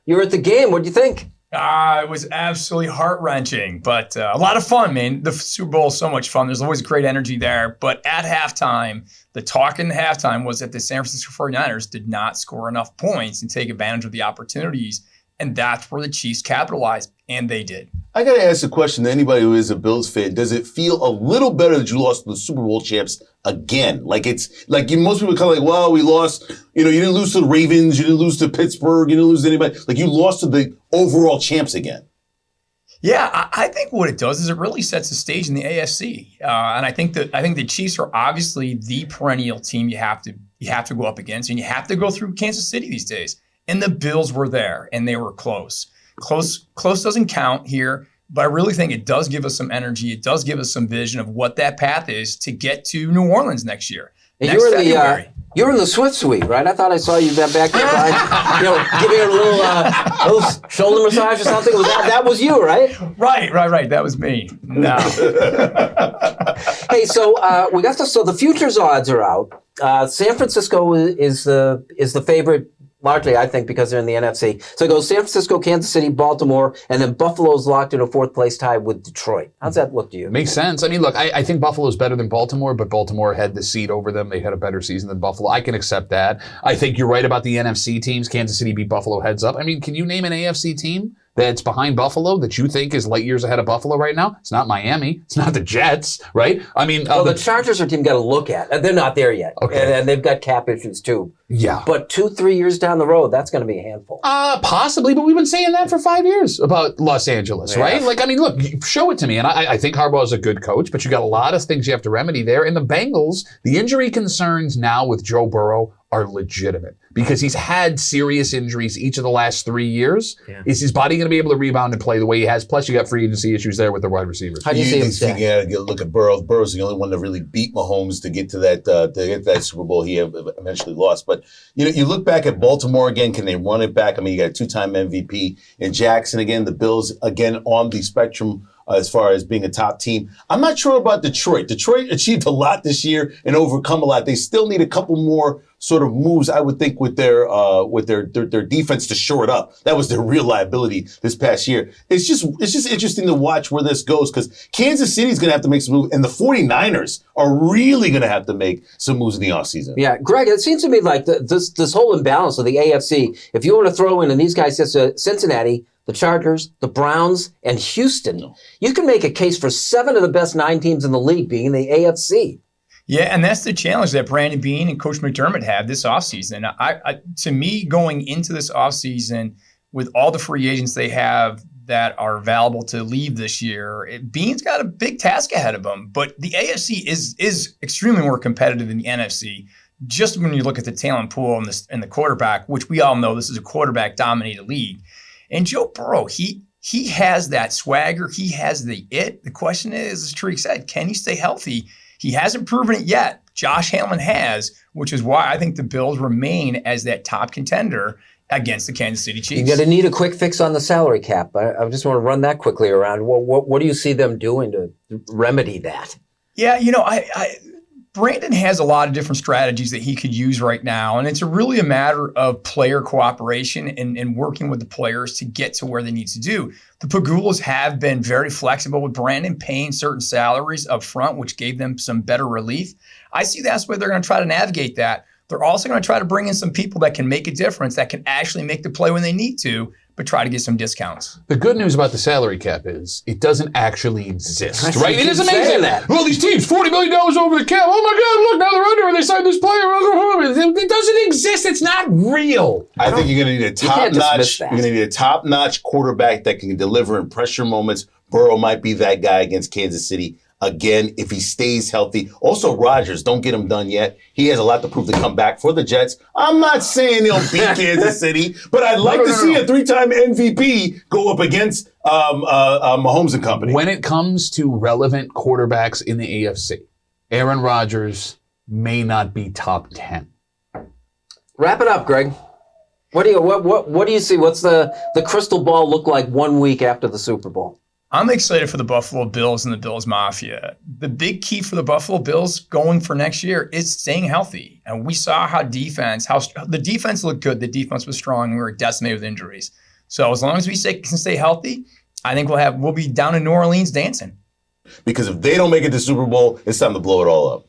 You were at the game. What do you think? It was absolutely heart-wrenching, but a lot of fun, man. The Super Bowl is so much fun. There's always great energy there. But at halftime, the talk in halftime was that the San Francisco 49ers did not score enough points and take advantage of the opportunities. And that's where the Chiefs capitalized, and they did. I got to ask a question to anybody who is a Bills fan. Does it feel a little better that you lost to the Super Bowl champs again? Like it's like most people are kind of like, well, we lost, you didn't lose to the Ravens, you didn't lose to Pittsburgh, you didn't lose to anybody. Like you lost to the overall champs again. Yeah, I think what it does is it really sets the stage in the AFC. And I think the Chiefs are obviously the perennial team you have to go up against, and you have to go through Kansas City these days. And the Bills were there, and they were close. Close doesn't count here, but I really think it does give us some energy. It does give us some vision of what that path is to get to New Orleans next year. You were in the Swift Suite, right? I thought I saw you back there, giving her a little shoulder massage or something. That was you, right? Right. That was me. No. Hey, so so the futures odds are out. San Francisco is the favorite. Largely, I think, because they're in the NFC. So it goes San Francisco, Kansas City, Baltimore, and then Buffalo's locked in a fourth-place tie with Detroit. How's that look to you? Makes sense. I mean, look, I think Buffalo's better than Baltimore, but Baltimore had the seed over them. They had a better season than Buffalo. I can accept that. I think you're right about the NFC teams. Kansas City beat Buffalo heads up. I mean, can you name an AFC team that's behind Buffalo that you think is light years ahead of Buffalo right now? It's not Miami. It's not the Jets, right? I mean, the Chargers are a team got to look at. They're not there yet. Okay. And they've got cap issues too. Yeah. But 2-3 years down the road, that's going to be a handful. Possibly, but we've been saying that for 5 years about Los Angeles, right? Like, I mean, look, show it to me. And I think Harbaugh is a good coach, but you got a lot of things you have to remedy there. And the Bengals, the injury concerns now with Joe Burrow are legitimate because he's had serious injuries each of the last 3 years. Yeah. Is his body going to be able to rebound and play the way he has? Plus, you got free agency issues there with the wide receivers. How do you see him stay? You got to look at Burrow. Burrow's the only one that really beat Mahomes to get to that Super Bowl he eventually lost. But you look back at Baltimore again. Can they run it back? I mean, you got a two-time MVP in Jackson again. The Bills again on the spectrum as far as being a top team. I'm not sure about Detroit. Detroit achieved a lot this year and overcome a lot. They still need a couple more sort of moves, I would think, with their defense to shore it up. That was their real liability this past year. It's just interesting to watch where this goes because Kansas City's going to have to make some moves, and the 49ers are really going to have to make some moves in the offseason. Yeah, Greg, it seems to me like this whole imbalance of the AFC, if you want to throw in, and these guys, Cincinnati, the Chargers, the Browns, and Houston, you can make a case for 7 of the best 9 teams in the league being in the AFC. Yeah, and that's the challenge that Brandon Beane and Coach McDermott have this offseason. To me, going into this offseason with all the free agents they have that are available to leave this year, Beane's got a big task ahead of him. But the AFC is extremely more competitive than the NFC. Just when you look at the talent pool and the quarterback, which we all know this is a quarterback-dominated league. And Joe Burrow, he has that swagger. He has the it. The question is, as Tariq said, can he stay healthy? He hasn't proven it yet. Josh Allen has, which is why I think the Bills remain as that top contender against the Kansas City Chiefs. You're going to need a quick fix on the salary cap. I just want to run that quickly around. What do you see them doing to remedy that? Yeah, Brandon has a lot of different strategies that he could use right now, and it's really a matter of player cooperation and working with the players to get to where they need to do. The Pagulas have been very flexible with Brandon, paying certain salaries up front, which gave them some better relief. I see that's where they're going to try to navigate that. They're also going to try to bring in some people that can make a difference, that can actually make the play when they need to, but try to get some discounts. The good news about the salary cap is it doesn't actually exist, right? It is amazing. Well, these teams, $40 million over the cap. Oh my God, look, now they're under and they signed this player. It doesn't exist. It's not real. I think you're going to need a top-notch quarterback that can deliver in pressure moments. Burrow might be that guy against Kansas City. Again, if he stays healthy. Also, Rodgers, don't get him done yet. He has a lot to prove to come back for the Jets. I'm not saying he'll beat Kansas City, but I'd like to see a 3-time MVP go up against Mahomes and company. When it comes to relevant quarterbacks in the AFC, Aaron Rodgers may not be top 10. Wrap it up, Greg. What do you see? What's the crystal ball look like 1 week after the Super Bowl? I'm excited for the Buffalo Bills and the Bills Mafia. The big key for the Buffalo Bills going for next year is staying healthy. And we saw how the defense looked good. The defense was strong. We were decimated with injuries. So as long as we can stay healthy, I think we'll be down in New Orleans dancing. Because if they don't make it to Super Bowl, it's time to blow it all up.